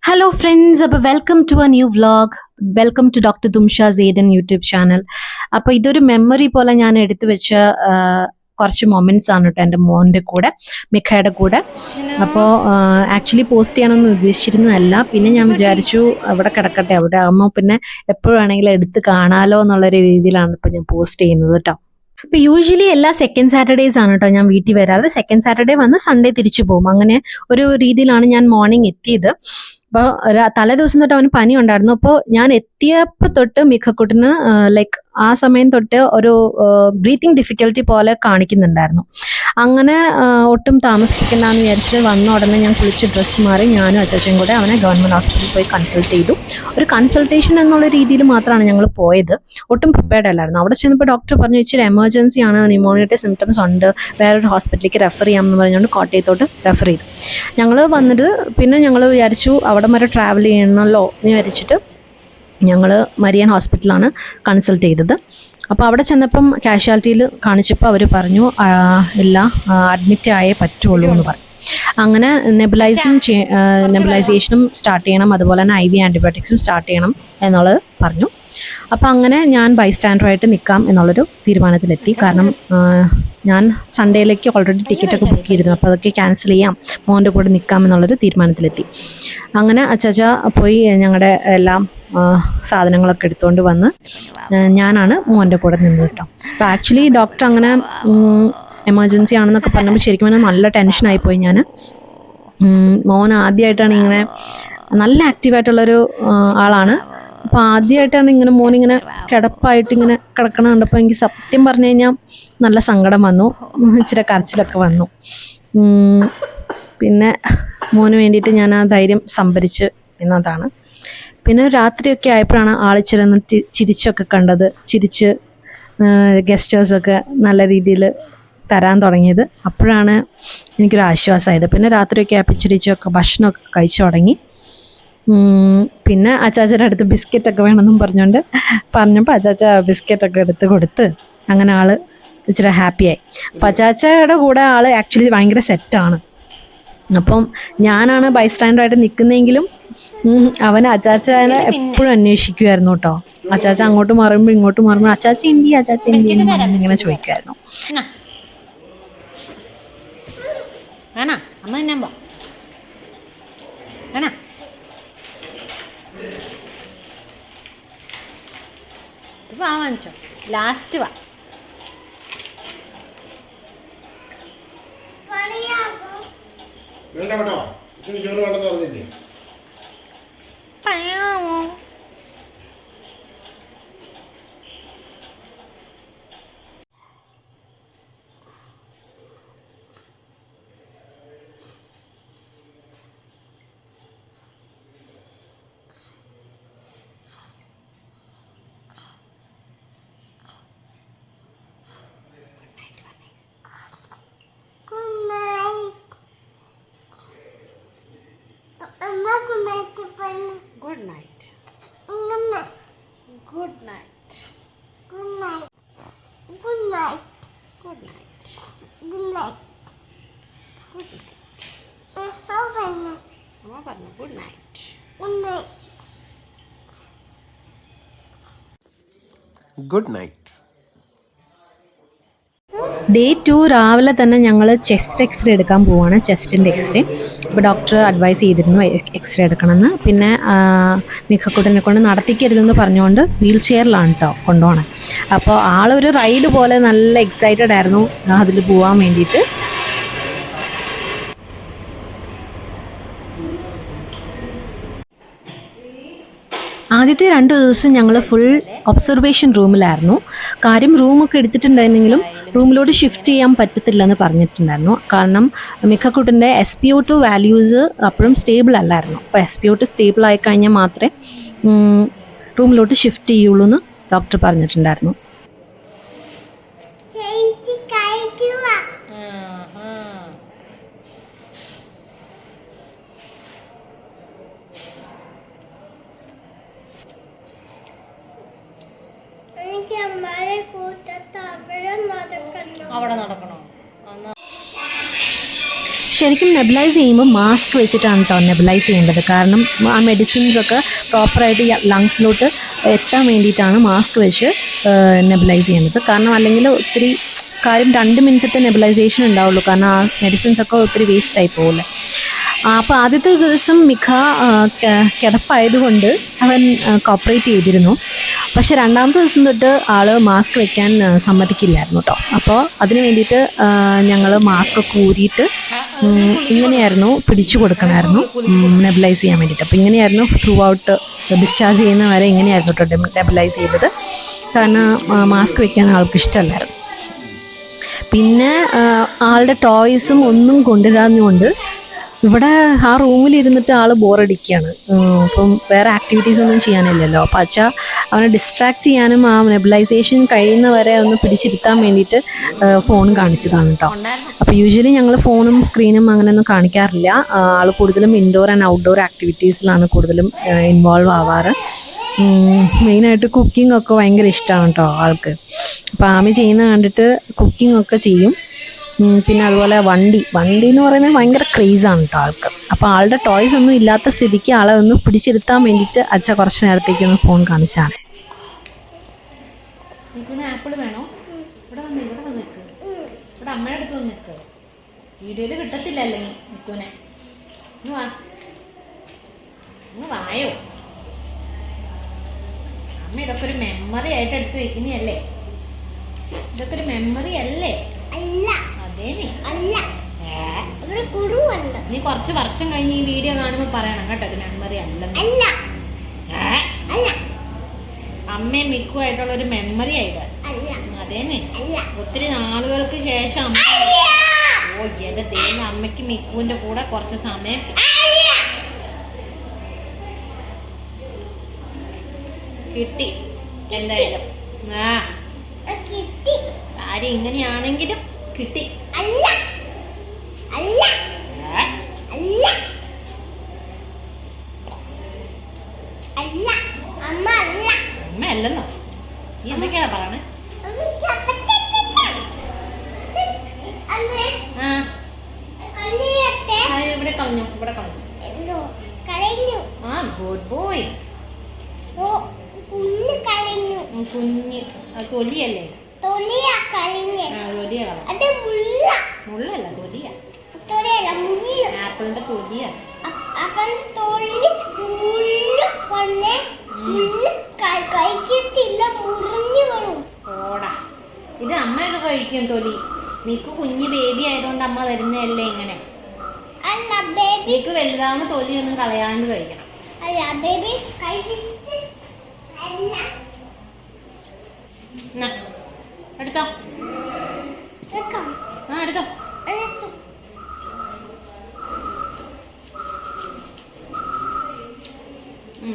Hello friends, അപ്പോൾ welcome to a new vlog. Welcome to doctor Thumsha Saidan YouTube channel. അപ്പോൾ ഇതൊരു memory പോലെ ഞാൻ എടുത്തു വെച്ച കുറച്ച് മൊമെന്റ്സ് ആണ് കേട്ടോ എൻ്റെ മോൻ്റെ കൂടെ, മിഖയുടെ കൂടെ. അപ്പോൾ ആക്ച്വലി പോസ്റ്റ് ചെയ്യാനൊന്നും ഉദ്ദേശിച്ചിരുന്നതല്ല. പിന്നെ ഞാൻ വിചാരിച്ചു അവിടെ കിടക്കട്ടെ, അവിടെ ആകുമ്പോൾ പിന്നെ എപ്പോഴാണെങ്കിലും എടുത്ത് കാണാലോ എന്നുള്ളൊരു രീതിയിലാണ് ഇപ്പോൾ ഞാൻ പോസ്റ്റ് ചെയ്യുന്നത് കേട്ടോ. അപ്പോൾ യൂഷ്വലി എല്ലാ സെക്കൻഡ് സാറ്റർഡേയ്സ് ആണ് കേട്ടോ ഞാൻ വീട്ടിൽ വരാറ്. സെക്കൻഡ് സാറ്റർഡേ വന്ന് സൺഡേ തിരിച്ചു പോകും. അങ്ങനെ ഒരു രീതിയിലാണ് ഞാൻ മോർണിംഗ് എത്തിയത്. അപ്പോൾ തലേ ദിവസം തൊട്ട് അവന് പനി ഉണ്ടായിരുന്നു. അപ്പോൾ ഞാൻ എത്തിയപ്പോൾ തൊട്ട് മിഖക്കുട്ടിന് ലൈക്ക് ആ സമയം തൊട്ട് ഒരു ബ്രീത്തിങ് ഡിഫിക്കൽറ്റി പോലെ കാണിക്കുന്നുണ്ടായിരുന്നു. അങ്ങനെ ഒട്ടും താമസിപ്പിക്കണ്ടെന്ന് വിചാരിച്ചിട്ട് വന്ന ഉടനെ ഞാൻ കുളിച്ച് ഡ്രസ്സ് മാറി ഞാനും അച്ചാച്ചയും കൂടെ അവനെ ഗവൺമെൻറ് ഹോസ്പിറ്റലിൽ പോയി കൺസൾട്ട് ചെയ്തു. ഒരു കൺസൾട്ടേഷൻ എന്നുള്ള രീതിയിൽ മാത്രമാണ് ഞങ്ങൾ പോയത്. ഒട്ടും പ്രിപ്പയർഡ് അല്ലായിരുന്നു. അവിടെ ചെന്നപ്പോൾ ഡോക്ടർ പറഞ്ഞു ഇച്ചിരി എമർജൻസി ആണ്, ന്യൂമോണിയയുടെ സിംറ്റംസ് ഉണ്ട്, വേറൊരു ഹോസ്പിറ്റലിലേക്ക് റെഫർ ചെയ്യാമെന്ന് പറഞ്ഞുകൊണ്ട് കോട്ടയത്തോട്ട് റെഫർ ചെയ്തു. ഞങ്ങൾ വന്നിട്ട് പിന്നെ ഞങ്ങൾ വിചാരിച്ചു അവിടെ വരെ ട്രാവൽ ചെയ്യണമല്ലോ എന്ന് വിചാരിച്ചിട്ട് ഞങ്ങൾ മരിയൻ ഹോസ്പിറ്റലാണ് കൺസൾട്ട് ചെയ്തത്. അപ്പോൾ അവിടെ ചെന്നപ്പം കാഷ്വാലിറ്റിയിൽ കാണിച്ചപ്പോൾ അവർ പറഞ്ഞു ഇല്ല, അഡ്മിറ്റ് ആയേ പറ്റുള്ളൂ എന്ന് പറഞ്ഞു. അങ്ങനെ നെബുലൈസേഷനും സ്റ്റാർട്ട് ചെയ്യണം, അതുപോലെ തന്നെ IV ആൻറ്റിബയോട്ടിക്സും സ്റ്റാർട്ട് ചെയ്യണം എന്നുള്ളത് പറഞ്ഞു. അപ്പോൾ അങ്ങനെ ഞാൻ ബൈസ്റ്റാൻഡറായിട്ട് നിൽക്കാം എന്നുള്ളൊരു തീരുമാനത്തിലെത്തി. കാരണം ഞാൻ സൺഡേയിലേക്ക് ഓൾറെഡി ടിക്കറ്റൊക്കെ ബുക്ക് ചെയ്തിരുന്നു. അപ്പോൾ അതൊക്കെ ക്യാൻസൽ ചെയ്യാം, മോൻ്റെ കൂടെ നിൽക്കാം എന്നുള്ളൊരു തീരുമാനത്തിലെത്തി. അങ്ങനെ അച്ചാച്ച പോയി ഞങ്ങളുടെ എല്ലാം സാധനങ്ങളൊക്കെ എടുത്തുകൊണ്ട് വന്ന് ഞാനാണ് മോൻ്റെ കൂടെ നിന്നത് കേട്ടോ. അപ്പോൾ ആക്ച്വലി ഡോക്ടർ അങ്ങനെ എമർജൻസി ആണെന്നൊക്കെ പറഞ്ഞപ്പോൾ ശരിക്കും പറഞ്ഞാൽ നല്ല ടെൻഷനായിപ്പോയി ഞാൻ. മോൻ ആദ്യമായിട്ടാണ് ഇങ്ങനെ, നല്ല ആക്റ്റീവായിട്ടുള്ളൊരു ആളാണ്. അപ്പോൾ ആദ്യമായിട്ടാണ് ഇങ്ങനെ മോനിങ്ങനെ കിടപ്പായിട്ട് ഇങ്ങനെ കിടക്കണം കണ്ടപ്പോൾ എനിക്ക് സത്യം പറഞ്ഞു കഴിഞ്ഞാൽ നല്ല സങ്കടം വന്നു, ഇച്ചിരി കരച്ചിലൊക്കെ വന്നു. പിന്നെ മോന് വേണ്ടിയിട്ട് ഞാൻ ആ ധൈര്യം സംഭരിച്ച് എന്നതാണ്. പിന്നെ രാത്രിയൊക്കെ ആയപ്പോഴാണ് ആളിച്ചിരുന്ന് ചിരിച്ചൊക്കെ കണ്ടത്. ചിരിച്ച് ഗസ്റ്റേഴ്സൊക്കെ നല്ല രീതിയിൽ തരാൻ തുടങ്ങിയത്. അപ്പോഴാണ് എനിക്കൊരു ആശ്വാസമായത്. പിന്നെ രാത്രിയൊക്കെ ആയപ്പോൾ ചിരിച്ചൊക്കെ ഭക്ഷണമൊക്കെ കഴിച്ചു തുടങ്ങി. പിന്നെ അച്ചാച്ചയുടെ അടുത്ത് ബിസ്ക്കറ്റൊക്കെ വേണമെന്നും പറഞ്ഞപ്പോൾ അച്ചാച്ച ബിസ്ക്കറ്റൊക്കെ എടുത്ത് കൊടുത്ത് അങ്ങനെ ആൾ ഇച്ചിരി ഹാപ്പിയായി. അപ്പോൾ അച്ചാച്ചയുടെ കൂടെ ആൾ ആക്ച്വലി ഭയങ്കര സെറ്റാണ്. അപ്പം ഞാനാണ് ബൈസ്റ്റാൻഡറായിട്ട് നിൽക്കുന്നതെങ്കിലും അവൻ അച്ചാച്ചനെ എപ്പോഴും അന്വേഷിക്കുമായിരുന്നു കേട്ടോ. അച്ചാച്ച അങ്ങോട്ട് മാറുമ്പോൾ ഇങ്ങോട്ട് മാറുമ്പോൾ അച്ചാച്ച എന്തി ഇങ്ങനെ ചോദിക്കുമായിരുന്നു. വാങ്ങിച്ചോ, ലാസ്റ്റ് വാ. പറയാമോ? Good night. Good night. Good night. Good night. Good night. Good night. Good night. How about Amma പറഞ്ഞു good night. good night? Good night. Day 2 രാവിലെ തന്നെ ഞങ്ങൾ ചെസ്റ്റ് എക്സ്റേ എടുക്കാൻ പോവുകയാണ്, ചെസ്റ്റിൻ്റെ എക്സ്റേ. അപ്പോൾ ഡോക്ടർ അഡ്വൈസ് ചെയ്തിരുന്നു എക്സ്റേ എടുക്കണമെന്ന്. പിന്നെ മിഖക്കുട്ടനെ കൊണ്ട് നടത്തിക്കരുതെന്ന് പറഞ്ഞുകൊണ്ട് വീൽ ചെയറിലാണ് കേട്ടോ കൊണ്ടുപോകണം. അപ്പോൾ ആളൊരു റൈഡ് പോലെ നല്ല എക്സൈറ്റഡ് ആയിരുന്നു അതിൽ പോകാൻ വേണ്ടിയിട്ട്. ആദ്യത്തെ 2 ദിവസം ഞങ്ങൾ ഫുൾ ഒബ്സർവേഷൻ റൂമിലായിരുന്നു. കാര്യം റൂമൊക്കെ എടുത്തിട്ടുണ്ടായിരുന്നെങ്കിലും റൂമിലോട്ട് ഷിഫ്റ്റ് ചെയ്യാൻ പറ്റത്തില്ലെന്ന് പറഞ്ഞിട്ടുണ്ടായിരുന്നു. കാരണം മിഖക്കുട്ടിൻ്റെ SpO2 വാല്യൂസ് അപ്പോഴും സ്റ്റേബിൾ അല്ലായിരുന്നു. അപ്പോൾ SpO2 സ്റ്റേബിൾ ആയി കഴിഞ്ഞാൽ മാത്രമേ റൂമിലോട്ട് ഷിഫ്റ്റ് ചെയ്യുള്ളൂ എന്ന് ഡോക്ടർ പറഞ്ഞിട്ടുണ്ടായിരുന്നു. അവിടെ നടക്കണോ? ശരിക്കും നെബുലൈസ് ചെയ്യുമ്പോൾ മാസ്ക് വെച്ചിട്ടാണ് കേട്ടോ നെബുലൈസ് ചെയ്യേണ്ടത്. കാരണം ആ മെഡിസിൻസ് ഒക്കെ പ്രോപ്പറായിട്ട് ലങ്സിലോട്ട് എത്താൻ വേണ്ടിയിട്ടാണ് മാസ്ക് വെച്ച് നെബുലൈസ് ചെയ്യുന്നത്. കാരണം അല്ലെങ്കിൽ ഒത്തിരി കാര്യം 2 മിനിറ്റത്തെ നെബുലൈസേഷൻ ഉണ്ടാവുള്ളൂ. കാരണം ആ മെഡിസിൻസ് ഒക്കെ ഒത്തിരി വേസ്റ്റ് ആയി പോകില്ലേ. അപ്പോൾ ആദ്യത്തെ ദിവസം മിഖ കിടപ്പായതുകൊണ്ട് അവൻ കോപ്പറേറ്റ് ചെയ്തിരുന്നു. പക്ഷെ 2-ാമത്തെ ദിവസം തൊട്ട് ആൾ മാസ്ക് വെക്കാൻ സമ്മതിക്കില്ലായിരുന്നു കേട്ടോ. അപ്പോൾ അതിന് വേണ്ടിയിട്ട് ഞങ്ങൾ മാസ്ക് ഒക്കെ ഊരിയിട്ട് ഇങ്ങനെയായിരുന്നു പിടിച്ചു കൊടുക്കണമായിരുന്നു നെബുലൈസ് ചെയ്യാൻ വേണ്ടിയിട്ട്. അപ്പോൾ ഇങ്ങനെയായിരുന്നു ത്രൂ ഔട്ട് ഡിസ്ചാർജ് ചെയ്യുന്ന വരെ ഇങ്ങനെയായിരുന്നു കേട്ടോ നെബുലൈസ് ചെയ്തത്. കാരണം മാസ്ക് വെക്കാൻ ആൾക്ക് ഇഷ്ടമല്ലായിരുന്നു. പിന്നെ ആളുടെ ടോയ്സും ഒന്നും കൊണ്ടുവരാഞ്ഞുകൊണ്ട് ഇവിടെ ആ റൂമിലിരുന്നിട്ട് ആൾ ബോറടിക്കുകയാണ്. അപ്പം വേറെ ആക്ടിവിറ്റീസ് ഒന്നും ചെയ്യാനില്ലല്ലോ. അപ്പോൾ അച്ഛ അവനെ ഡിസ്ട്രാക്ട് ചെയ്യാനും ആ നെബുലൈസേഷൻ കഴിയുന്നവരെ ഒന്ന് പിടിച്ചിരുത്താൻ വേണ്ടിയിട്ട് ഫോൺ കാണിച്ചതാണ് കേട്ടോ. അപ്പോൾ യൂഷ്വലി ഞങ്ങൾ ഫോണും സ്ക്രീനും അങ്ങനെയൊന്നും കാണിക്കാറില്ല. ആൾ കൂടുതലും ഇൻഡോർ ആൻഡ് ഔട്ട്ഡോർ ആക്ടിവിറ്റീസിലാണ് കൂടുതലും ഇൻവോൾവ് ആവാറ്. മെയിനായിട്ട് കുക്കിംഗ് ഒക്കെ ഭയങ്കര ഇഷ്ടമാണ് കേട്ടോ ആൾക്ക്. അപ്പോൾ ആമി ചെയ്യുന്നത് കണ്ടിട്ട് കുക്കിംഗ് ഒക്കെ ചെയ്യും. പിന്നെ അതുപോലെ വണ്ടി എന്ന് പറയുന്നത് ഭയങ്കര ക്രേസാണ് കേട്ടോ ആൾക്ക്. അപ്പോൾ ആളുടെ ടോയ്സ് ഒന്നും ഇല്ലാത്ത സ്ഥിതിക്ക് ആളെ ഒന്ന് പിടിച്ചിരുത്താൻ വേണ്ടിയിട്ട് അച്ഛ കുറച്ച് നേരത്തേക്ക് ഒന്ന് ഫോൺ കാണിച്ചാണ്. ആപ്പിൾ വേണോ? ഇവിടെ വന്ന് നിൽക്ക്. ഇവിടെ അമ്മയുടെ അടുത്ത് വന്ന് നിൽക്ക്. വീഡിയോയിൽ കിട്ടത്തില്ല അല്ലെങ്കിൽ നിൽക്കൂനെ. ഒന്ന് വായോ. അമ്മ ഇതൊക്കെ ഒരു മെമ്മറി ആയിട്ട് എടുത്ത് വെക്കുന്നതല്ലേ? ഇതൊക്കെ ഒരു മെമ്മറി അല്ലേ? അല്ല. അതേ നീ അല്ല. നീ കുറച്ച് വർഷം കഴിഞ്ഞ് ഈ വീഡിയോ കാണുമ്പോൾ പറയണം കേട്ടോ ഇത് മെമ്മറി അല്ലെന്ന്. അല്ല. അല്ല. അമ്മയും മിക്കുമായിട്ടുള്ള ഒരു മെമ്മറി ആയിട്ട്. അതേന്നെ ഒത്തിരി നാളുകൾക്ക് ശേഷം ഓ എന്റെ ദൈവം അമ്മയ്ക്ക് മിക്കുവിന്റെ കൂടെ കുറച്ച് സമയം കിട്ടി. എന്തായാലും കാര്യം ഇങ്ങനെയാണെങ്കിലും കിട്ടി. അല്ല. അല്ല. അല്ല. അല്ല. അമ്മ അല്ല. അമ്മ അല്ലെന്നോ? നീ എന്തൊക്കെയാ പറയണേ? ഇവിടെ കളഞ്ഞു. ഇവിടെ കളഞ്ഞു. ആ ഗുഡ് ബോയ്. കുഞ്ഞ് തൊലിയല്ലേ? മുള്ളല്ല തൊലിയാ. ആപ്പിളിന്റെ തൊലിയാ. ഓടാ ഇത് അമ്മയൊക്കെ കഴിക്കും തൊലി. മിക്കു കുഞ്ഞ് ബേബി ആയതുകൊണ്ട് അമ്മ തരുന്നതല്ലേ ഇങ്ങനെ. മിക്കു വലുതാവുന്ന തൊലിയൊന്നും കളയാണ്ട് കഴിക്കണം. എടുത്തോ. ആ എടുത്തോ.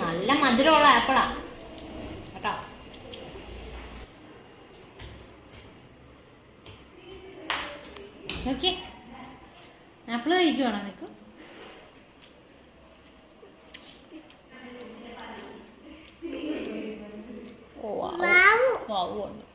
നല്ല മധുരമുള്ള ആപ്പിളാ കേട്ടോ. ഓക്കെ ആപ്പിള് കഴിക്കുവാണോ നിനക്ക്? ഉണ്ട്.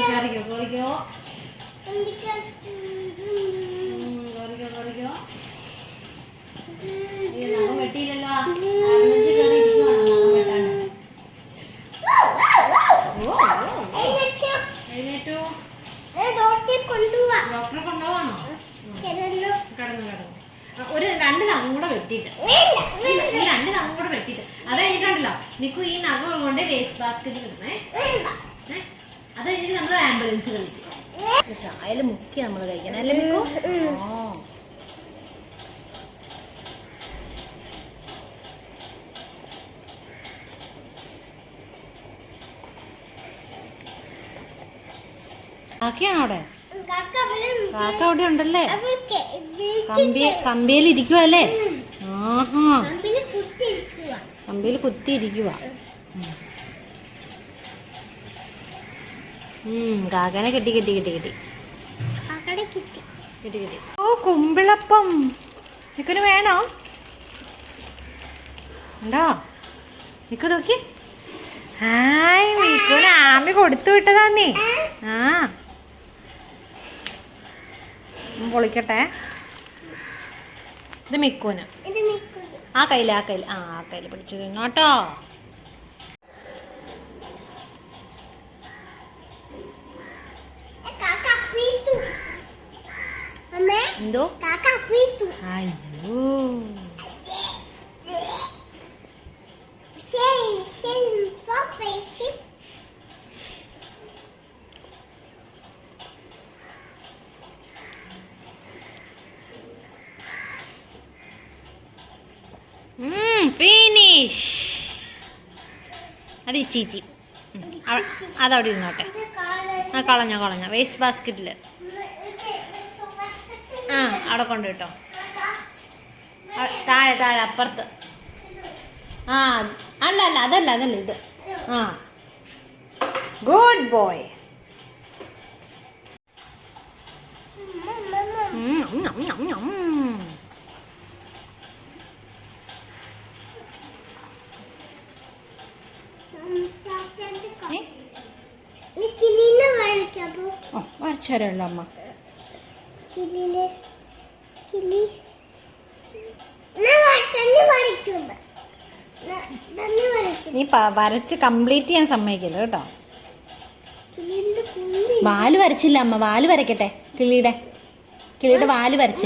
കറിക്കോ കറിക്കോ കറിക്കോ നഖം വെട്ടിയില്ലല്ലോ. ആറുമണിക്ക് കയറി ഇരിക്കുവാണോ നഖം വെട്ടാണ്ട്? എഴുന്നേറ്റു. ഡോക്ടറെ കൊണ്ടുപോവാണോ? കിടന്നു കിടന്നു. ഒരു 2 നഖം കൂടെ വെട്ടിയിട്ട്, ഈ 2 നഖം കൂടെ വെട്ടിയിട്ട് അത് കഴിഞ്ഞിട്ടുണ്ടല്ലോ നിക്കു ഈ നഖം കൊണ്ട് വേസ്റ്റ് ബാസ്കറ്റിൽ ഇടണേ. അത് കഴിഞ്ഞിട്ട് നമ്മൾ ആംബുലൻസ് കളിക്കും. ചായയിൽ മുക്കി നമ്മൾ കഴിക്കണം അല്ലേ മിക്കു? കാക്കയാണോ അവിടെ? കാക്ക അവിടെ ഉണ്ടല്ലേ? കമ്പിയിൽ ഇരിക്കുവല്ലേ? ആഹാ, കമ്പിയിൽ കുത്തി ഇരിക്കുക. കാക്കനെ കെട്ടി കെട്ടി കെട്ടി കെട്ടി കെട്ടി കെട്ടി. ഓ, കുമ്പിളപ്പം നിക്കന് വേണോ? ഉണ്ടോ? നിക്കു നോക്കി. ഹായ്, മിക്കുന് ആമി കൊടുത്തു വിട്ടതാന്നേ. ആ, പൊളിക്കട്ടെ. ഇത് മിക്കുന്. ആ കയ്യിൽ പിടിച്ചു കേട്ടോ. എന്തോ? അയ്യോ, ഫിനിഷ്. അത് ചീച്ചി അതവിടെ ഇരുന്നോട്ടെ. ആ, കളഞ്ഞ വേസ്റ്റ് ബാസ്കറ്റിൽ. ആ, അവിടെ കൊണ്ട് കേട്ടോ. താഴെ അപ്പുറത്ത്. ആ, അല്ല അതല്ല ഇത്. ആ, ഗുഡ് ബോയ്. വരച്ചു തരാമല്ലോ അമ്മ. നീ വരച്ച് കംപ്ലീറ്റ് ചെയ്യാൻ സമ്മതിക്കില്ല കേട്ടോ. വാല് വരച്ചില്ല അമ്മ. വാല് വരയ്ക്കട്ടെ. കിളിയുടെ വാല് വരച്ച.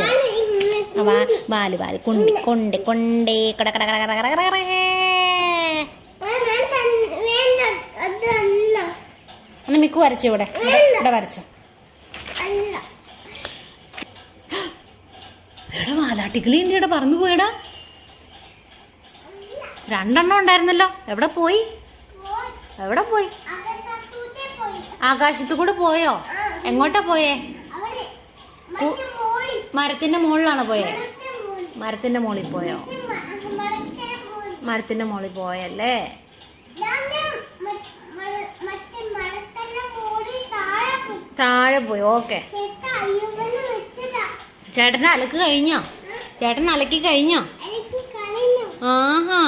വാല് കൊണ്ടേ കട കട കട കട കട കട. അന്ന് മിക്കു വരച്ചു. ഇവിടെ വരച്ചോ. എടാ, വാലാട്ടിക്കിളി എന്തിയുടെ പറന്നു പോയടാ? 2 എണ്ണം ഉണ്ടായിരുന്നല്ലോ. എവിടെ പോയി? ആകാശത്തു കൂടെ പോയോ? എങ്ങോട്ടാ പോയേ? മരത്തിന്റെ മുകളിലാണോ പോയേ? മരത്തിന്റെ മുകളിൽ പോയോ? മരത്തിന്റെ മുകളിൽ പോയല്ലേ? താഴെ പോയി. ഓക്കെ. ചേട്ടൻ അലക്ക് കഴിഞ്ഞോ? ചേട്ടൻ അലക്കി കഴിഞ്ഞോ? ആഹാ,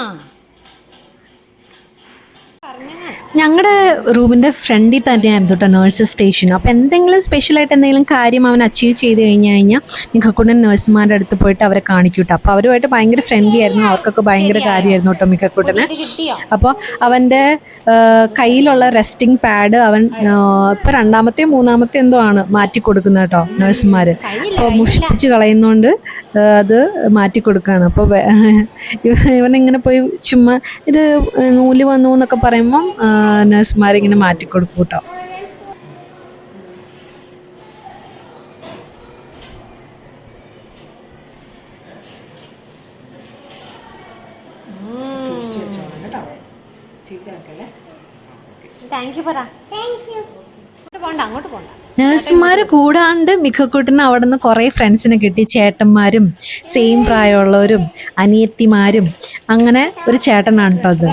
പറഞ്ഞ ഞങ്ങളുടെ റൂമിൻ്റെ ഫ്രണ്ടിൽ തന്നെയായിരുന്നു കേട്ടോ നേഴ്സസ് സ്റ്റേഷൻ. അപ്പോൾ എന്തെങ്കിലും സ്പെഷ്യലായിട്ട് എന്തെങ്കിലും കാര്യം അവൻ അച്ചീവ് ചെയ്ത് കഴിഞ്ഞാൽ മിക്കക്കൂട്ടൻ നേഴ്സുമാരുടെ അടുത്ത് പോയിട്ട് അവരെ കാണിക്കും കേട്ടോ. അപ്പോൾ അവരുമായിട്ട് ഭയങ്കര ഫ്രണ്ട്ലി ആയിരുന്നു, അവർക്കൊക്കെ ഭയങ്കര കാര്യമായിരുന്നു കേട്ടോ മിക്കക്കൂട്ടന്. അപ്പോൾ അവൻ്റെ കയ്യിലുള്ള റെസ്റ്റിംഗ് പാഡ് അവൻ ഇപ്പോൾ രണ്ടാമത്തെയോ മൂന്നാമത്തെയോ എന്തോ ആണ് മാറ്റി കൊടുക്കുന്നത് കേട്ടോ നേഴ്സുമാർ. അപ്പോൾ മുഷിപ്പിച്ച് കളയുന്നതുകൊണ്ട് അത് മാറ്റി കൊടുക്കുകയാണ്. അപ്പോൾ ഇവനിങ്ങനെ പോയി ചുമ്മാ ഇത് നൂല് വന്നു എന്നൊക്കെ പറയുമ്പം നഴ്സുമാരിങ്ങനെ മാറ്റി കൊടുക്കും കേട്ടോ. താങ്ക് യു പറ. അങ്ങോട്ട് പോണ്ട. നഴ്സുമാർ കൂടാണ്ട് മിക്കക്കൂട്ടിന് അവിടെ നിന്ന് കുറേ ഫ്രണ്ട്സിനെ കിട്ടി. ചേട്ടന്മാരും സെയിം പ്രായമുള്ളവരും അനിയത്തിമാരും അങ്ങനെ ഒരു ചേട്ടനാണ് കേട്ടോ അത്.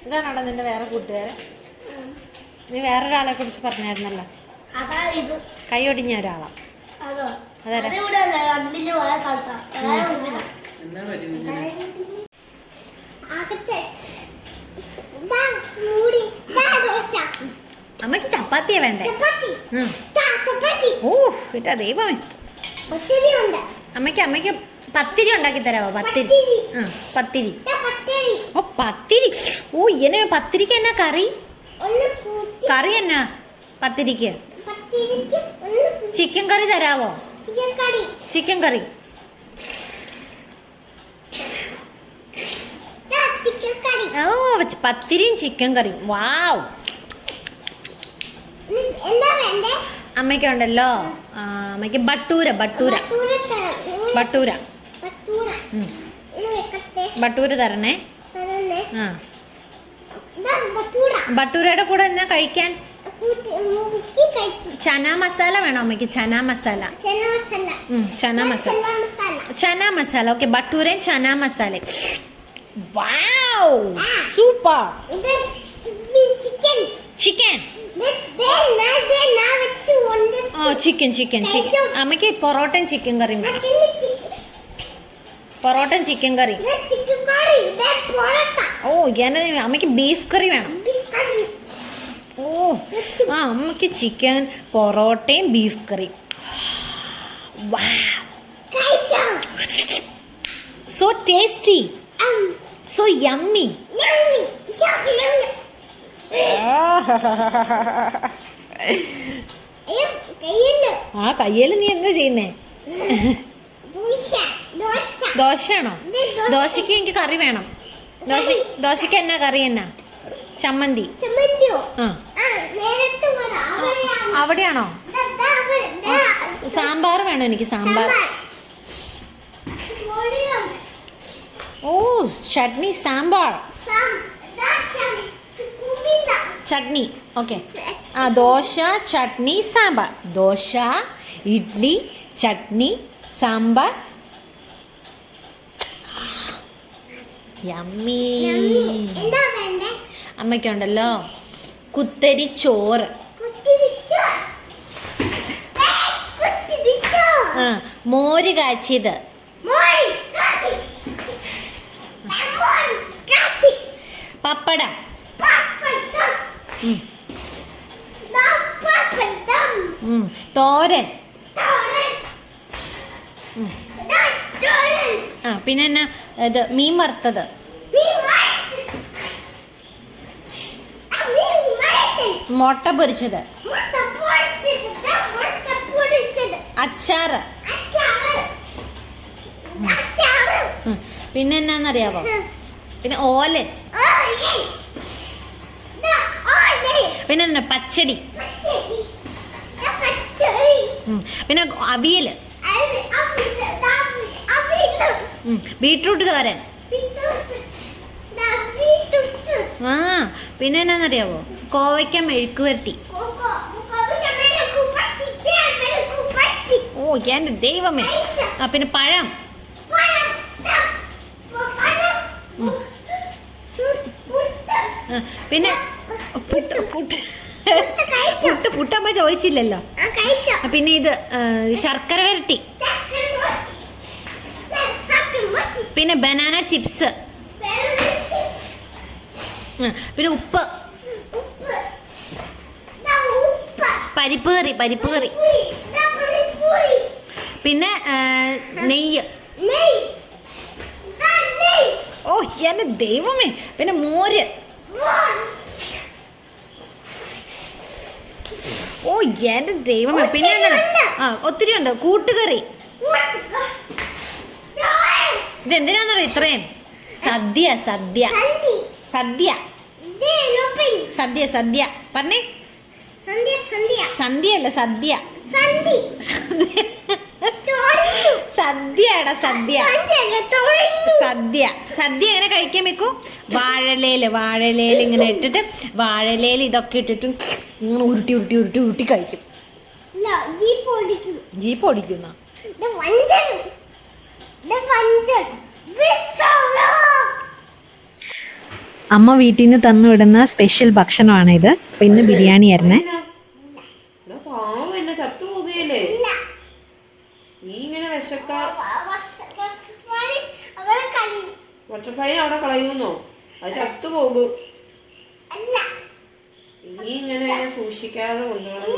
ഇതാണോടാ നിന്റെ വേറെ കൂട്ടുകാരൻ? നീ വേറൊരാളെ കുറിച്ച് പറഞ്ഞായിരുന്നല്ലോ, കൈ ഒടിഞ്ഞ ഒരാളാ. അമ്മക്ക് ചപ്പാത്തിയാ വേണ്ടേ? ഓ ഇട്ടാ ദൈവമേ. അമ്മയ്ക്ക് പത്തിരി ഉണ്ടാക്കി തരാമോ? പത്തിരി. പത്തിരി. ഓ പത്തിരി. ഓ ഇങ്ങനെ പത്തിരിക്ക് എന്നാ കറി? കറി എന്നാ പത്തിരിക്ക്? ചിക്കൻ കറി തരാവോ? ചിക്കൻ കറി. ഓ പത്തിരിയും ചിക്കൻ കറിയും. വാവ്. അമ്മയ്ക്കുണ്ടല്ലോ, അമ്മയ്ക്ക് ബട്ടൂര ബട്ടൂര ബട്ടൂര ബട്ടൂര തരണേ. ആ ബട്ടൂരയുടെ കൂടെ എന്നാ കഴിക്കാൻ? ചന മസാല വേണോ അമ്മയ്ക്ക്? ചന മസാല. ചന മസാല. ചന മസാല. ഓക്കെ ബട്ടൂരയും chana masala. Wow super. Chicken. Oh chicken chicken chicken. അമ്മയ്ക്ക് പൊറോട്ടയും ചിക്കൻ കറിയും വേണം. പൊറോട്ടയും ചിക്കൻ കറി. ഓ ഞാൻ അമ്മയ്ക്ക് ബീഫ് കറി വേണം. ഓ ആ അമ്മയ്ക്ക് ചിക്കൻ പൊറോട്ടയും beef curry. So tasty, so yummy. ആ കയ്യില് നീ എന്താ ചെയ്യുന്നേ? ദോശയാണോ? ദോശക്ക് എനിക്ക് കറി വേണം. ദോശക്ക് എന്നാ കറി? എന്നാ ചമ്മന്തി? ആ അവിടെയാണോ? സാമ്പാർ വേണം എനിക്ക്. സാമ്പാർ. ഓ ചട്നി സാമ്പാർ ചട്നി. ഓക്കെ ആ ദോശ ചട്നി സാമ്പാർ. ദോശ ഇഡ്ഡലി ചട്നി സാമ്പാർ. യമ്മി. അമ്മയ്ക്കുണ്ടല്ലോ കുത്തരി ചോറ്. ആ മോര് കാച്ചിയത്. പപ്പടം. തോരൻ. ആ പിന്നെ എന്നാ ഇത് മീൻ വറുത്തത്. മുട്ട പൊരിച്ചത്. അച്ചാറ്. പിന്നെ എന്നാന്നറിയാവോ? പിന്നെ ഓലൻ. പിന്നെ എന്നാ പച്ചടി. പിന്നെ അവിയല്. ബീട്രൂട്ട് തോരൻ. ആ പിന്നെ എന്നാന്നറിയാവോ? കോവയ്ക്ക മെഴുക്ക് വരട്ടി. ഓ എൻ്റെ ദൈവമേ. ആ പിന്നെ പഴം. പിന്നെ പുട്ട്. പുട്ടമ്മ ചോദിച്ചില്ലല്ലോ. കഴിച്ചോ? പിന്നെ ഇത് ശർക്കര വരട്ടി, പിന്നെ ബനാന ചിപ്സ്, പിന്നെ ഉപ്പ്, പരിപ്പ് കറി, പിന്നെ നെയ്യ്. ഓ എന്റെ ദൈവമേ, പിന്നെ മോര്. ഓ എന്റെ ദൈവമേ, പിന്നെ ഒത്തിരി ഉണ്ട്. കൂട്ടുകറി. ഇതെന്തിനാന്നറിയോ ഇത്രയും? സദ്യ സദ്യ സദ്യ സദ്യ സദ്യ പറഞ്ഞേ. സന്ധ്യയല്ല, സദ്യ. സദ്യടാ, സദ്യ സദ്യ. സദ്യ എങ്ങനെ കഴിക്കാൻ വെക്കൂ? വാഴലേല് ഇങ്ങനെ ഇട്ടിട്ട്, വാഴലേല് ഇതൊക്കെ ഇട്ടിട്ട് ഇങ്ങനെ ഉരുട്ടി ഉരുട്ടി ഉരുട്ടി ഉരുട്ടി കഴിക്കും. ജീപ്പ് ഓടിക്കുന്ന അമ്മ വീട്ടിൽ നിന്ന് തന്നുവിടുന്ന സ്പെഷ്യൽ ഭക്ഷണമാണ് ഇത്. അപ്പൊ ഇന്ന് ബിരിയാണി ആയിരുന്നേ. ചത്തുപോകുകയല്ലേ നീ ഇങ്ങനെ വിശക്കാ? ബട്ടർഫ്ലൈ അവിടെ കളയുന്നോ? അത് ചത്തുപോകും. നീ ഇങ്ങനെ സൂക്ഷിക്കാതെ കൊണ്ടുപോകണം.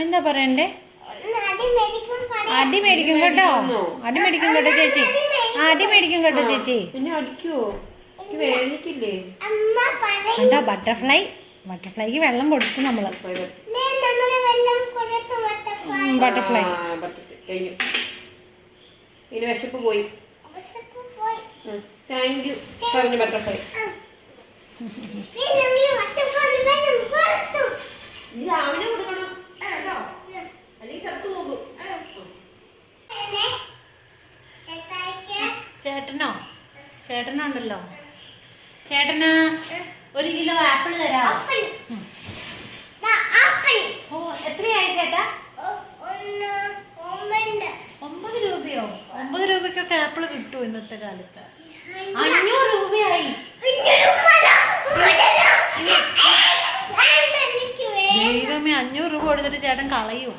എന്താ പറയണ്ടേ? അടി മേടിക്കും കേട്ടോ, അടി മേടിക്കും കേട്ടോ ചേച്ചി, അടി മേടിക്കും കേട്ടോ ചേച്ചി. പിന്നെ അടിക്കുവോ? വേദനിക്കില്ലേ? എന്താ ബട്ടർഫ്ലൈക്ക് വെള്ളം കൊടുത്തു നമ്മള്. ബട്ടർഫ്ലൈ കഴിഞ്ഞു. ഇനി വിശപ്പ് പോയി. താങ്ക് യു പറഞ്ഞു ബട്ടർഫ്ലൈ. നീ രാവിലെ കൊടുക്കണം കേട്ടോ, അല്ലെങ്കിൽ ചത്തുപോകും. ചേട്ടനുണ്ടല്ലോ, ചേട്ടന് 1 കിലോ ആപ്പിൾ തരാമോ? ഓ എത്രയായി ചേട്ടാ? 9 രൂപയോ? 9 രൂപയ്ക്കൊക്കെ ആപ്പിൾ കിട്ടുമോ ഇന്നത്തെ കാലത്ത്? 500 രൂപയായി. ദൈവമേ, 500 രൂപ കൊടുത്തിട്ട് ചേട്ടൻ കളയോ?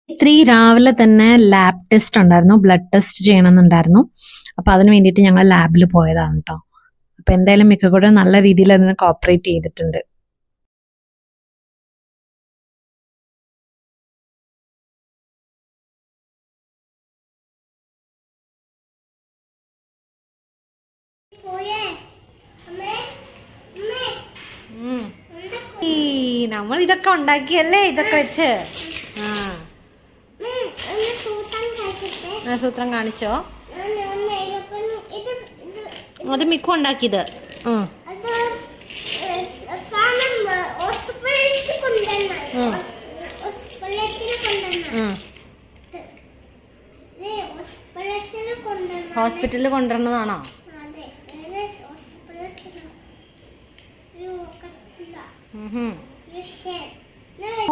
3 രാവിലെ തന്നെ ലാബ് ടെസ്റ്റ് ഉണ്ടായിരുന്നു, ബ്ലഡ് ടെസ്റ്റ് ചെയ്യണമെന്നുണ്ടായിരുന്നു. അപ്പൊ അതിന് വേണ്ടിയിട്ട് ഞങ്ങൾ ലാബിൽ പോയതാണ് കേട്ടോ. അപ്പൊ എന്തായാലും മിക്ക കൂടെ നല്ല രീതിയിൽ അതിന് കോപ്പറേറ്റ് ചെയ്തിട്ടുണ്ട്. നമ്മൾ ഇതൊക്കെ ഉണ്ടാക്കിയല്ലേ, ഇതൊക്കെ വെച്ച്. സൂത്രം കാണിച്ചോ? അത് മിക്കു ഉണ്ടാക്കിയത്. ഹോസ്പിറ്റലിൽ കൊണ്ടുവരണതാണോ?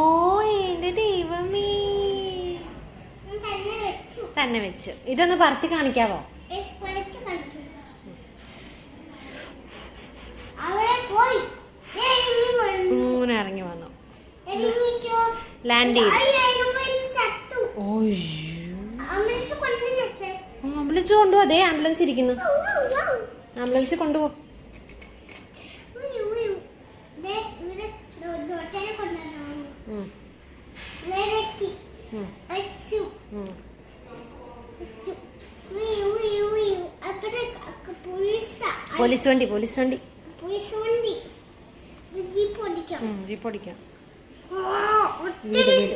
ഓ എന്റെ ദൈവമേ, തന്നെ വെച്ചു. ഇതൊന്ന് പറത്തി കാണിക്കാവോ? ഇങ്ങനെ ഇറങ്ങി വന്നു, ലാൻഡ് ചെയ്തു. ആംബുലൻസ് കൊണ്ടുപോ. അതേ ആംബുലൻസ് ഇരിക്കുന്നു, ആംബുലൻസ് കൊണ്ടുപോ. പോലീസ് വണ്ടി ജീപ്പ് ഓടിക്കാം. വീട്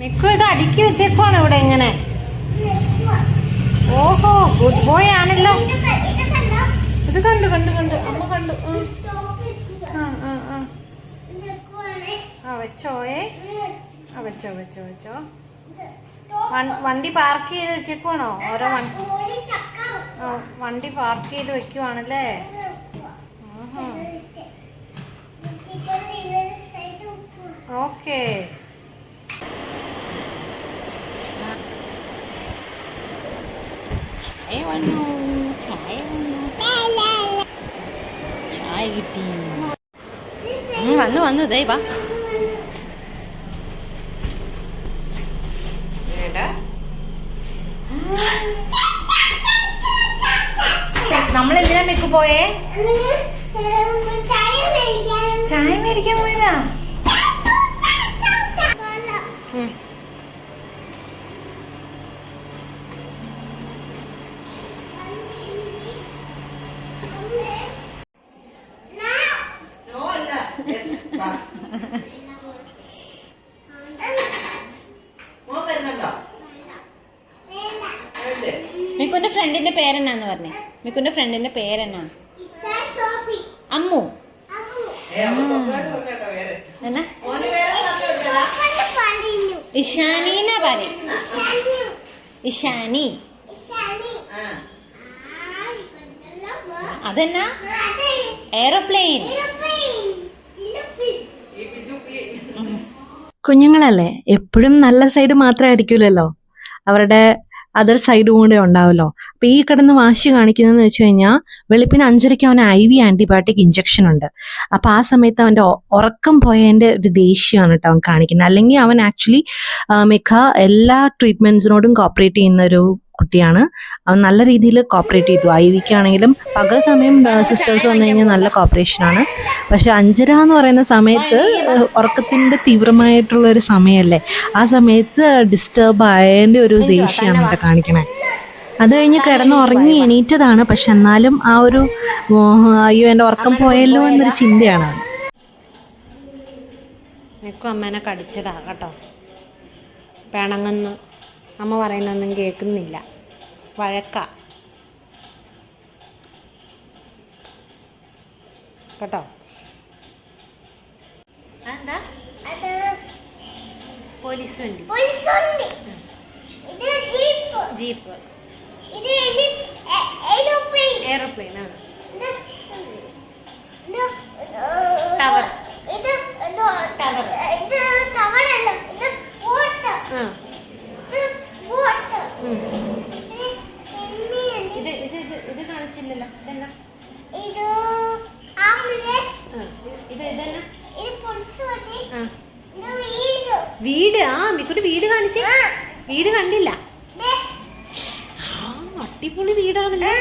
മിക്കു ഇത് അടുക്കി വെച്ചേക്കുവാണ് ഇവിടെ ഇങ്ങനെ. ഓഹോ, ഗുഡ് ബോയ് ആണല്ലോ. ഇത് കണ്ടു അമ്മ കണ്ടു. വെച്ചോയേ, വെച്ചോ. വണ്ടി പാർക്ക് ചെയ്ത് വെച്ചേക്കുവാണോ? ഓരോ വണ്ടി വണ്ടി പാർക്ക് ചെയ്ത് വെക്കുവാണല്ലേ. ഓക്കെ. ചായ വന്നു, ചായ കിട്ടി. വന്നു ദേ വാ. നമ്മളെന്തിനാ മിക്കു പോയേ? ചായ മേടിക്കാൻ പോയതാ. മിക്കുന്റെ ഫ്രണ്ടിന്റെ പേരെന്നാന്ന് പറഞ്ഞേ? മിക്കുന്റെ ഫ്രണ്ടിന്റെ പേരെന്നാ? അമ്മു. എന്നാ? ഇഷാനീന്നാ പറയും. ഇഷാനി. അതെന്നാ? എയറോപ്ലെയിൻ. കുഞ്ഞുങ്ങളല്ലേ, എപ്പോഴും നല്ല സൈഡ് മാത്രമായിരിക്കില്ലല്ലോ, അവരുടെ അതർ സൈഡും കൂടെ ഉണ്ടാവുമല്ലോ. അപ്പൊ ഈ കിടന്ന് വാശി കാണിക്കുന്നതെന്ന് വെച്ച് കഴിഞ്ഞാൽ വെളുപ്പിന് 5:30 അവന് IV ആന്റിബയോട്ടിക് ഇഞ്ചക്ഷൻ ഉണ്ട്. അപ്പൊ ആ സമയത്ത് അവന്റെ ഉറക്കം പോയതിന്റെ ഒരു ദേഷ്യമാണ് കേട്ടോ അവൻ കാണിക്കുന്നത്. അല്ലെങ്കിൽ അവൻ ആക്ച്വലി മിക്ക എല്ലാ ട്രീറ്റ്മെന്റ്സിനോടും കോപ്പറേറ്റ് ചെയ്യുന്ന ഒരു കുട്ടിയാണ്. അവൻ നല്ല രീതിയിൽ കോപ്പറേറ്റ് ചെയ്തു. IVക്കാണെങ്കിലും പകൽ സമയം സിസ്റ്റേഴ്സ് വന്നു കഴിഞ്ഞാൽ നല്ല കോപ്പറേഷനാണ്. പക്ഷെ 5:30 എന്ന് പറയുന്ന സമയത്ത് ഉറക്കത്തിന്റെ തീവ്രമായിട്ടുള്ള ഒരു സമയമല്ലേ, ആ സമയത്ത് ഡിസ്റ്റർബ് ആയതിന്റെ ഒരു ദേഷ്യമാണ് ഇവിടെ കാണിക്കണേ. അത് കഴിഞ്ഞ് കിടന്ന് ഉറങ്ങി എണീറ്റതാണ്. പക്ഷെ എന്നാലും ആ ഒരു അയ്യോ എൻ്റെ ഉറക്കം പോയല്ലോ എന്നൊരു ചിന്തയാണ്. മിക്കു അമ്മേനെ കടിച്ചതാ കേട്ടോ. പിണങ്ങുന്നു, അമ്മ പറയുന്നൊന്നും കേൾക്കുന്നില്ല, വഴക്ക കേട്ടോ. എന്താ? പോലീസ് വണ്ടി, ജീപ്പ്, എയർപ്ലെയിൻ ആണ്, ടവർ, ഇത് കാണിച്ചില്ലല്ലോ. ഇതെന്നാ? വീട്. ആ മിക്കുട്ടി വീട് കാണിച്ചേ. വീട് കണ്ടില്ല. അടിപൊളി വീടാണല്ലോ.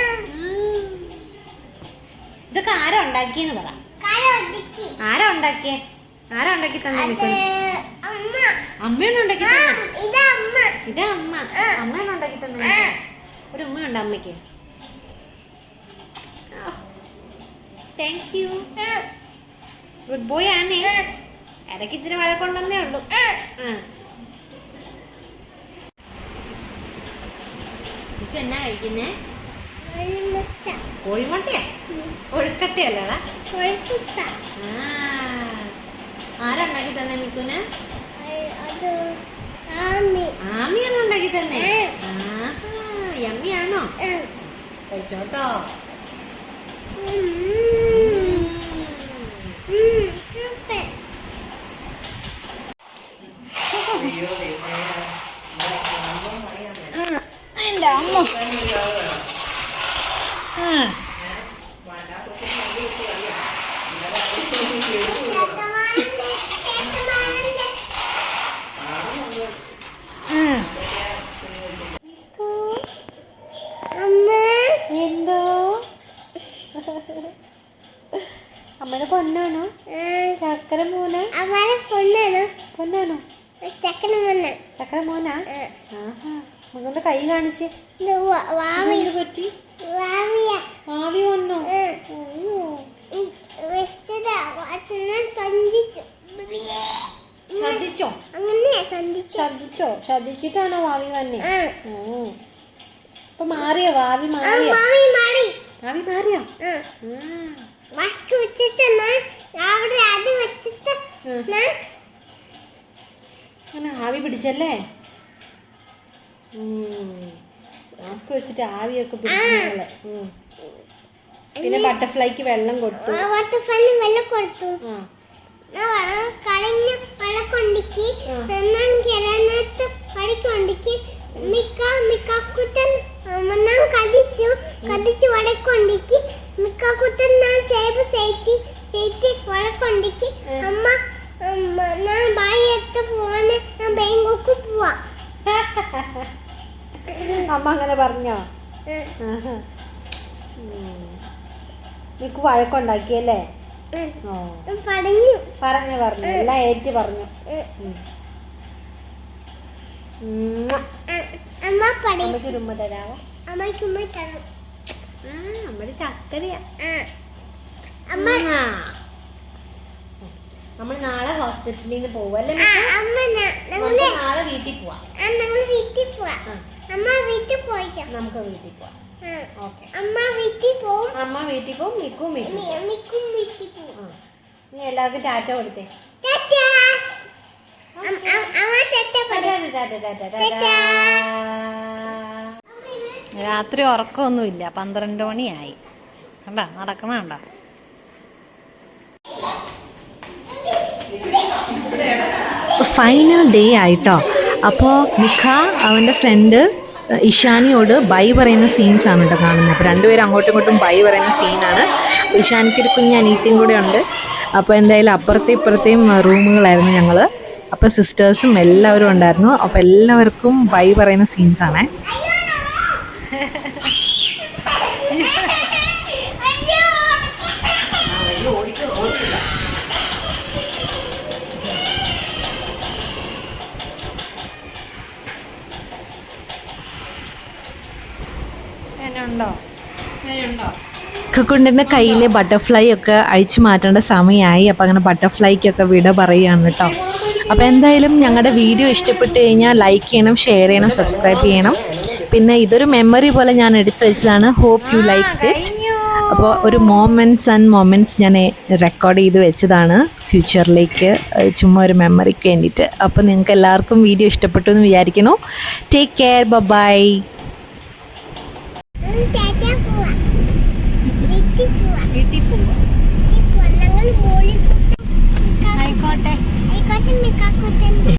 ഇതൊക്കെ ആരാ ഉണ്ടാക്കിയെന്ന് പറ. ആരാ ഉണ്ടാക്കിയേ? ആരാ ഉണ്ടാക്കി തന്നെ? അമ്മയാണ് ഉണ്ടാക്കി തന്നെ. ഇതാ അമ്മ. അമ്മയാണ് ഉണ്ടാക്കി തന്നെ. ഒരു ഉമ്മയുണ്ട് അമ്മയ്ക്ക്. Thank you. ഗുഡ് ബോയ് ആണ്. ഇടയ്ക്ക് ഇച്ചിരി വഴക്കൊണ്ടെന്നേ ഉള്ളൂ. ഇപ്പൊ എന്നാ കഴിക്കുന്നേ? കോഴിമുട്ടയാ? കൊഴുക്കട്ടയല്ലേടാ? ആരാ ഉണ്ടാക്കി തന്നെ മിക്കുന്? ആമിയാണ് ഉണ്ടാക്കി തന്നെ. യമ്മിയാണോ? കഴിച്ചോട്ടോ. എൻ്റെ അമ്മ എന്തോ അമ്മയുടെ പൊന്നാണോ? ചക്കര മോനാ? പൊന്നാണോ? ചക്കര മോനാ? മകളുടെ കൈ കാണിച്ച്. പറ്റി ആവി വന്നോ? ശ്രദ്ധിച്ചിട്ടാണോ വാവി വന്നേ? ഇപ്പൊ മാറിയോ? വാവി മാറിയോ? ആവി മാറിയോ? മാസ്ക് വെച്ചിട്ടാണ് അവിടെ അത് വെച്ചിട്ട് അങ്ങനെ ആവി പിടിച്ചല്ലേ? മാസ്ക് വെച്ചിട്ട് ആവിയൊക്കെ പിടിച്ചിട്ടുള്ള. പിന്നെ ബട്ടർഫ്ലൈക്ക് വെള്ളം കൊടുത്തു. ബട്ടർഫ്ലൈന് വെള്ളം കൊടുത്തു. കളഞ്ഞ വെള്ളം കൊണ്ടിക്ക് കിരണത്ത് കളിക്കൊണ്ടിക്ക് മിക്കുത്തൻ കതിച്ചു വടക്കൊണ്ടിക്ക് മിക്കുത്തൻ ചേപ്പ് ചേച്ചി വടക്കൊണ്ടിക്ക് അമ്മ ഞാൻ ബായിയത്ത് പോവാന് ഞാൻ ബാങ്കോക്ക് പോവാ. അമ്മ അങ്ങനെ പറഞ്ഞോ? മിക്കു വഴക്കുണ്ടാക്കിയല്ലേ? പറഞ്ഞു എല്ലാം ഏറ്റു പറഞ്ഞു. അമ്മയ്ക്ക് ഉമ്മ തരാമോ? അമ്മയുടെ ചക്കരയാ. നമ്മൾ നാളെ ഹോസ്പിറ്റലിൽ നിന്ന് പോവല്ലേ? നാളെ വീട്ടിൽ പോവാം. നമുക്ക് വീട്ടിൽ പോവാം. ഓക്കെ. അമ്മ വീട്ടിൽ പോവും. മിക്കും വീട്ടിൽ പോവും. നീ എല്ലാവർക്കും ടാറ്റ കൊടുത്തേ. രാത്രി ഉറക്കമൊന്നുമില്ല. 12 മണിയായി. കണ്ടാ നടക്കണ കണ്ട. ഫൈനൽ ഡേ ആയിട്ടോ. അപ്പോൾ മിഖ അവൻ്റെ ഫ്രണ്ട് ഇഷാനിയോട് ബൈ പറയുന്ന സീൻസാണ് കേട്ടോ കാണുന്നത്. അപ്പോൾ രണ്ടുപേരും അങ്ങോട്ടും ഇങ്ങോട്ടും ബൈ പറയുന്ന സീനാണ്. ഇഷാനിക്കൊരു കുഞ്ഞ് അനിയത്തിയും കൂടെ ഉണ്ട്. അപ്പോൾ എന്തായാലും അപ്പുറത്തെയും ഇപ്പുറത്തെയും റൂമുകളായിരുന്നു ഞങ്ങൾ. അപ്പോൾ സിസ്റ്റേഴ്സും എല്ലാവരും ഉണ്ടായിരുന്നു. അപ്പോൾ എല്ലാവർക്കും ബൈ പറയുന്ന സീൻസാണേ. കൊണ്ടിൻ്റെ കയ്യിലെ ബട്ടർഫ്ലൈ ഒക്കെ അഴിച്ചു മാറ്റേണ്ട സമയമായി. അപ്പോൾ അങ്ങനെ ബട്ടർഫ്ലൈക്കൊക്കെ വിട പറയുകയാണ് കേട്ടോ. അപ്പോൾ എന്തായാലും ഞങ്ങളുടെ വീഡിയോ ഇഷ്ടപ്പെട്ട് കഴിഞ്ഞാൽ ലൈക്ക് ചെയ്യണം, ഷെയർ ചെയ്യണം, സബ്സ്ക്രൈബ് ചെയ്യണം. പിന്നെ ഇതൊരു മെമ്മറി പോലെ ഞാൻ എടുത്തു വെച്ചതാണ്. Hope you like it. അപ്പോൾ ഒരു മൊമെൻറ്റ്സ് ഞാൻ റെക്കോർഡ് ചെയ്ത് വെച്ചതാണ് ഫ്യൂച്ചറിലേക്ക്, ചുമ്മാ ഒരു മെമ്മറിക്ക് വേണ്ടിയിട്ട്. അപ്പോൾ നിങ്ങൾക്ക് എല്ലാവർക്കും വീഡിയോ ഇഷ്ടപ്പെട്ടു എന്ന് വിചാരിക്കുന്നു. Take care, bye. വീട്ടിൽ പോവാ. ഞങ്ങൾ ആയിക്കോട്ടെ.